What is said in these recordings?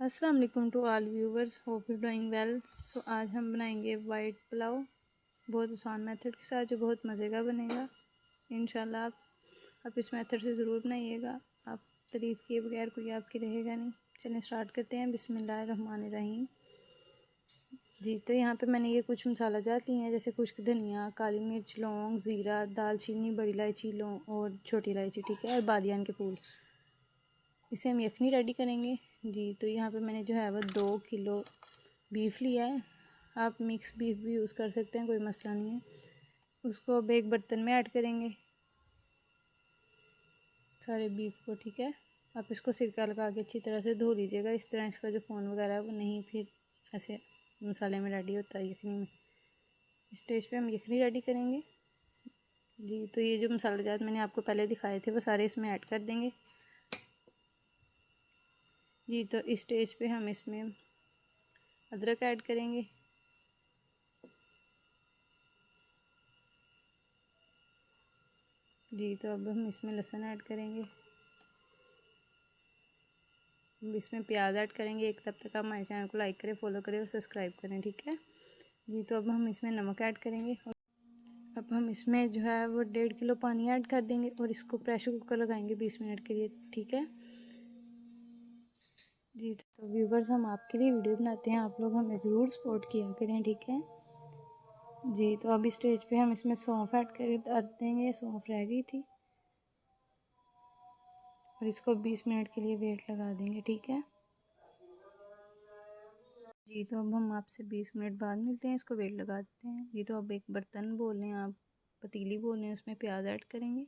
अस्सलाम वालेकुम to all viewers, hope you doing well. So आज हम बनाएंगे वाइट पुलाव बहुत आसान मेथड के साथ, जो बहुत मज़े का बनेगा इंशाल्लाह। आप इस मेथड से ज़रूर बनाइएगा, आप तारीफ़ किए बगैर कोई आपकी रहेगा नहीं। चलिए स्टार्ट करते हैं। बिस्मिल्लाहिर्रहमानिर्रहीम। जी, तो यहाँ पे मैंने ये कुछ मसाला जात लिए हैं, जैसे खुश्क धनिया, काली मिर्च, लौंग, ज़ीरा, दालचीनी, बड़ी इलायची, लौंग और छोटी इलायची, ठीक है, और बादियान के फूल। इसे हम यखनी रेडी करेंगे। जी, तो यहाँ पे मैंने जो है वो 2 किलो बीफ लिया है। आप मिक्स बीफ भी यूज़ कर सकते हैं, कोई मसला नहीं है। उसको अब एक बर्तन में ऐड करेंगे सारे बीफ को, ठीक है। आप इसको सिरका लगा के अच्छी तरह से धो लीजिएगा, इस तरह इसका जो खून वगैरह है वो नहीं फिर ऐसे मसाले में रेडी होता है यखनी में। इस स्टेज पे हम यखनी रेडी करेंगे। जी, तो ये जो मसाले जात मैंने आपको पहले दिखाए थे वो सारे इसमें ऐड कर देंगे। जी, तो इस स्टेज पे हम इसमें अदरक ऐड करेंगे। जी, तो अब हम इसमें लहसुन ऐड करेंगे। अब इसमें प्याज ऐड करेंगे एक। तब तक आप हमारे चैनल को लाइक करें, फॉलो करें और सब्सक्राइब करें, ठीक है। जी, तो अब हम इसमें नमक ऐड करेंगे और अब हम इसमें जो है वो 1.5 किलो पानी ऐड कर देंगे और इसको प्रेशर कुकर लगाएंगे 20 मिनट के लिए, ठीक है। जी, तो व्यूवर्स, हम आपके लिए वीडियो बनाते हैं, आप लोग हमें ज़रूर सपोर्ट किया करें, ठीक है। जी, तो अभी स्टेज पे हम इसमें सौंफ ऐड कर देंगे। सौंफ रह गई थी और इसको 20 मिनट के लिए वेट लगा देंगे, ठीक है। जी, तो अब हम आपसे 20 मिनट बाद मिलते हैं। इसको वेट लगा देते हैं। जी, तो अब एक बर्तन बोल लें, आप पतीली बोल लें, उसमें प्याज ऐड करेंगे।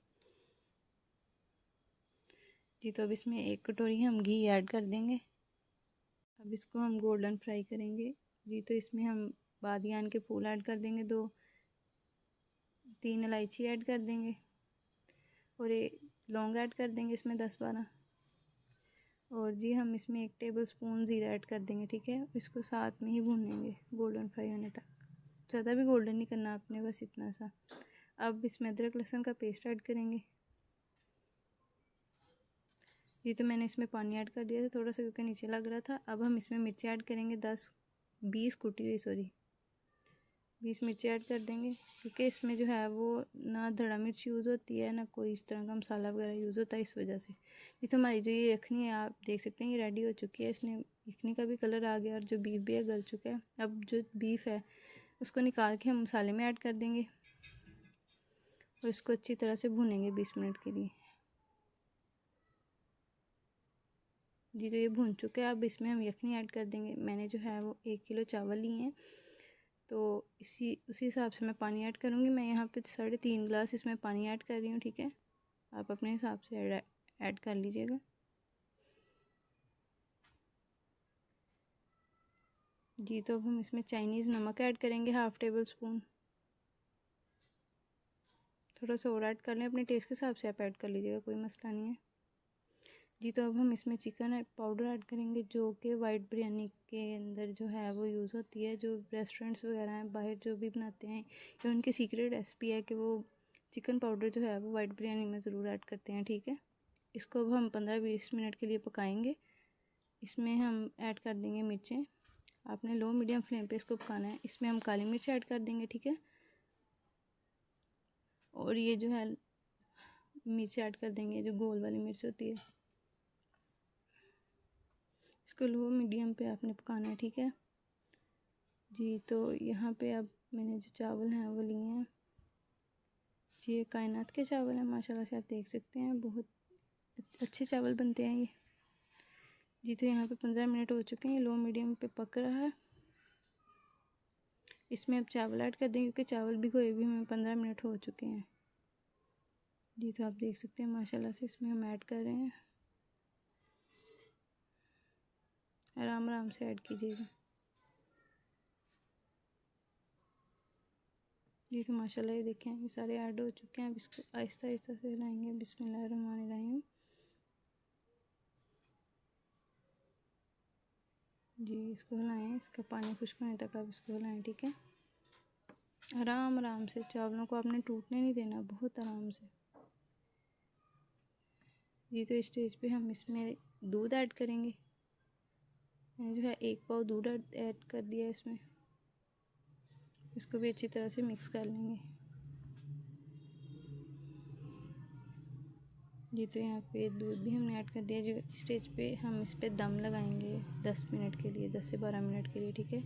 जी, तो अब इसमें 1 कटोरी हम घी ऐड कर देंगे। अब इसको हम गोल्डन फ्राई करेंगे। जी, तो इसमें हम बादियान के फूल ऐड कर देंगे, 2-3 इलायची ऐड कर देंगे और एक लौंग ऐड कर देंगे इसमें 10-12। और जी, हम इसमें 1 टेबल स्पून ज़ीरा ऐड कर देंगे, ठीक है। इसको साथ में ही भूनेंगे गोल्डन फ्राई होने तक। ज़्यादा भी गोल्डन नहीं करना आपने, बस इतना सा। अब इसमें अदरक लहसुन का पेस्ट ऐड करेंगे। ये तो मैंने इसमें पानी ऐड कर दिया था थोड़ा सा, क्योंकि नीचे लग रहा था। अब हम इसमें मिर्ची ऐड करेंगे, 20 कुटी हुई, 20 मिर्ची ऐड कर देंगे, क्योंकि इसमें जो है वो ना धड़ा मिर्च यूज़ होती है, ना कोई इस तरह का मसाला वगैरह यूज़ होता है, इस वजह से। ये तो हमारी जो ये यखनी है, आप देख सकते हैं ये रेडी हो चुकी है। इसने यखनी का भी कलर आ गया और जो बीफ भी है गल चुका है। अब जो बीफ है उसको निकाल के हम मसाले में ऐड कर देंगे और इसको अच्छी तरह से भूनेंगे 20 मिनट के लिए। जी, तो ये भून चुका है। अब इसमें हम यखनी ऐड कर देंगे। मैंने जो है वो 1 किलो चावल लिए हैं, तो उसी हिसाब से मैं पानी ऐड करूँगी। मैं यहाँ पे 3.5 गिलास इसमें पानी ऐड कर रही हूँ, ठीक है। आप अपने हिसाब से ऐड कर लीजिएगा। जी, तो अब हम इसमें चाइनीज़ नमक ऐड करेंगे, 1/2 टेबल स्पून। थोड़ा सा और ऐड कर लें, अपने टेस्ट के हिसाब से आप ऐड कर लीजिएगा, कोई मसला नहीं है। जी, तो अब हम इसमें चिकन पाउडर ऐड करेंगे, जो कि वाइट बिरयानी के अंदर जो है वो यूज़ होती है। जो रेस्टोरेंट्स वगैरह हैं बाहर जो भी बनाते हैं, ये उनकी सीक्रेट रेसिपी है कि वो चिकन पाउडर जो है वो वाइट बिरयानी में ज़रूर ऐड करते हैं, ठीक है। इसको अब हम 15-20 मिनट के लिए पकाएंगे। इसमें हम ऐड कर देंगे मिर्चें। आपने लो मीडियम फ्लेम पे इसको पकाना है। इसमें हम काली मिर्च ऐड कर देंगे, ठीक है। और ये जो है मिर्च ऐड कर देंगे, जो गोल वाली मिर्च होती है। इसको लो मीडियम पे आपने पकाना है, ठीक है। जी, तो यहाँ पे अब मैंने जो चावल हैं वो लिए हैं। जी, ये कायनात के चावल हैं, माशाल्लाह से आप देख सकते हैं, बहुत अच्छे चावल बनते हैं ये। जी, तो यहाँ पे 15 मिनट हो चुके हैं, लो मीडियम पे पक रहा है। इसमें अब चावल ऐड कर देंगे, क्योंकि चावल भिगोए भी हमें 15 मिनट हो चुके हैं। जी, तो आप देख सकते हैं माशाल्लाह से इसमें हम ऐड कर रहे हैं। आराम आराम से ऐड कीजिएगा। जी, तो माशाल्लाह ये देखें ये सारे ऐड हो चुके हैं। अब इसको आहिस्ता आहिस्ता से हिलाएंगे। बिस्मिल्लाहिर्रहमानिर्रहीम। जी, इसको हिलाएं, इसका पानी खुश्क होने तक आप इसको हिलाएं, ठीक है। आराम आराम से, चावलों को आपने टूटने नहीं देना, बहुत आराम से। जी, तो इस स्टेज पे हम इसमें दूध ऐड करेंगे। मैंने जो है 1 पाव दूध ऐड कर दिया इसमें। इसको भी अच्छी तरह से मिक्स कर लेंगे। जी तो यहाँ पे दूध भी हमने ऐड कर दिया। जो स्टेज पे हम इस पे दम लगाएंगे 10 मिनट के लिए, 10 से 12 मिनट के लिए, ठीक है।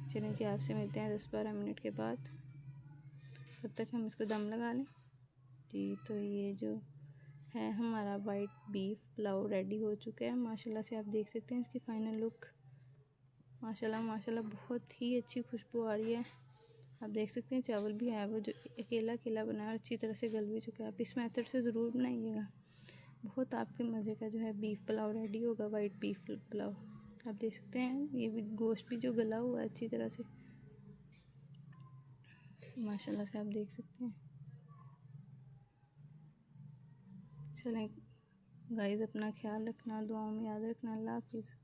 चलिए जी, आपसे मिलते हैं 10-12 मिनट के बाद। तब तक हम इसको दम लगा लें। जी तो ये जो है हमारा वाइट बीफ पुलाव रेडी हो चुका है। माशाल्लाह से आप देख सकते हैं इसकी फाइनल लुक। माशाल्लाह माशाल्लाह बहुत ही अच्छी खुशबू आ रही है। आप देख सकते हैं चावल भी है वो जो अकेला अकेला बना है, अच्छी तरह से गल भी चुका है। आप इस मेथड से ज़रूर बनाइएगा, बहुत आपके मज़े का जो है बीफ पुलाव रेडी होगा, वाइट बीफ पुलाव। आप देख सकते हैं ये भी गोश्त भी जो गला हुआ है अच्छी तरह से, माशाल्लाह से आप देख सकते हैं। चलें गाइस, अपना ख्याल रखना, दुआओं में याद रखना। अल्लाह हाफिज़।